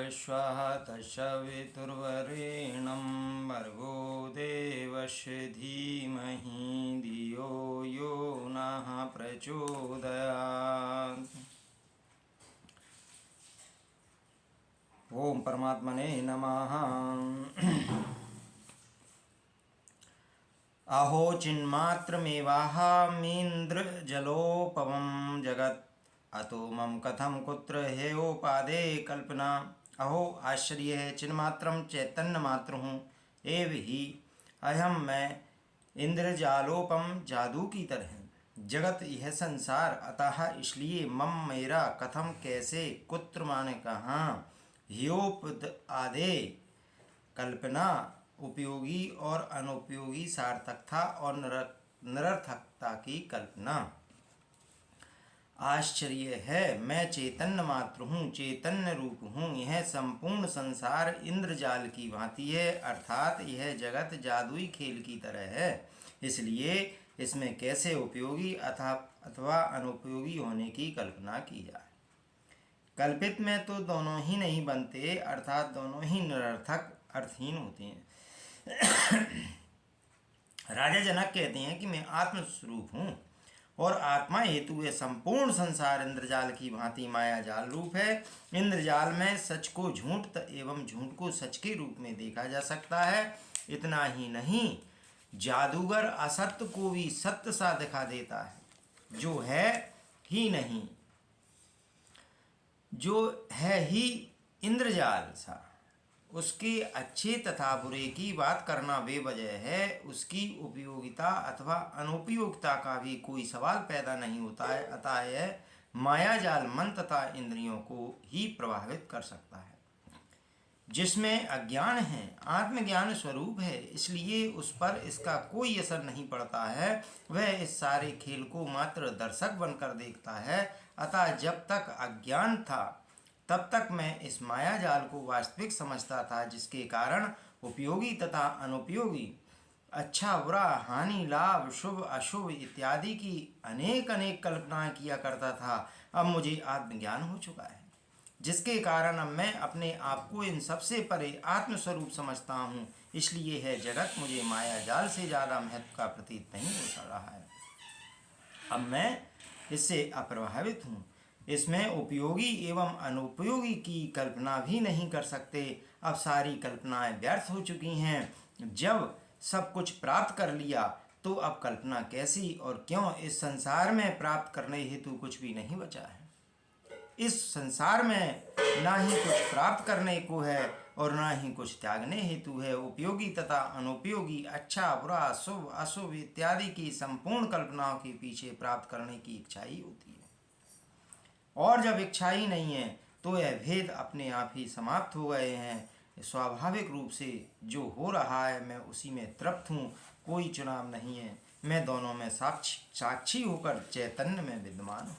विश्वः तस्य वितुर्वरेण्यं भर्गो देवस्य धीमहि धियो यो नः प्रचोदयात्। ओम परमात्मने नमः। अहो चिन्मात्रमेवाहमीन्द्रजलोपमं जगत् अतो मम कथम कुत्र हेयोपादे कल्पना। अहो आश्चर्य है, चिन्मात्रम चैतन्य मात्र हूँ, एव ही अहम मैं इंद्रजालोपम जादू की तरह जगत यह संसार, अतः इसलिए मम मेरा, कथम कैसे, कुत्र माने कहाँ, ह्योपद आदे कल्पना उपयोगी और अनुपयोगी सार्थकता और निरर्थकता की कल्पना। आश्चर्य है, मैं चैतन्य मात्र हूँ, चैतन्य रूप हूँ। यह संपूर्ण संसार इंद्रजाल की भांति है, अर्थात यह जगत जादुई खेल की तरह है। इसलिए इसमें कैसे उपयोगी अथवा अनुपयोगी होने की कल्पना की जाए। कल्पित में तो दोनों ही नहीं बनते, अर्थात दोनों ही निरर्थक अर्थहीन होते हैं। राजा जनक कहते हैं कि मैं आत्मस्वरूप हूँ और आत्मा हेतु यह संपूर्ण संसार इंद्रजाल की भांति माया जाल रूप है। इंद्रजाल में सच को झूठ एवं झूठ को सच के रूप में देखा जा सकता है। इतना ही नहीं, जादूगर असत्य को भी सत्य सा दिखा देता है, जो है ही नहीं, जो है ही इंद्रजाल सा। उसके अच्छे तथा बुरे की बात करना बेवजह है। उसकी उपयोगिता अथवा अनुपयोगिता का भी कोई सवाल पैदा नहीं होता है। अतः यह मायाजाल मन तथा इंद्रियों को ही प्रभावित कर सकता है। जिसमें अज्ञान है, आत्मज्ञान स्वरूप है, इसलिए उस पर इसका कोई असर नहीं पड़ता है। वह इस सारे खेल को मात्र दर्शक बनकर देखता है। अतः जब तक अज्ञान था तब तक मैं इस माया जाल को वास्तविक समझता था, जिसके कारण उपयोगी तथा अनुपयोगी, अच्छा बुरा, हानि लाभ, शुभ अशुभ इत्यादि की अनेक अनेक कल्पनाएं किया करता था। अब मुझे आत्मज्ञान हो चुका है, जिसके कारण अब मैं अपने आप को इन सबसे परे आत्मस्वरूप समझता हूँ। इसलिए है जगत मुझे माया जाल से ज़्यादा महत्व का प्रतीत नहीं हो रहा है। अब मैं इससे अप्रभावित हूँ। इसमें उपयोगी एवं अनुपयोगी की कल्पना भी नहीं कर सकते। अब सारी कल्पनाएं व्यर्थ हो चुकी हैं। जब सब कुछ प्राप्त कर लिया तो अब कल्पना कैसी और क्यों। इस संसार में प्राप्त करने हेतु कुछ भी नहीं बचा है। इस संसार में ना ही कुछ प्राप्त करने को है और ना ही कुछ त्यागने हेतु है। उपयोगी तथा अनुपयोगी, अच्छा बुरा, शुभ अशुभ इत्यादि की संपूर्ण कल्पनाओं के पीछे प्राप्त करने की इच्छा ही होती है। और जब इच्छा ही नहीं है तो यह भेद अपने आप ही समाप्त हो गए हैं। स्वाभाविक रूप से जो हो रहा है मैं उसी में तृप्त हूँ। कोई चुनाव नहीं है। मैं दोनों में साक्षी होकर चैतन्य में विद्यमान हूँ।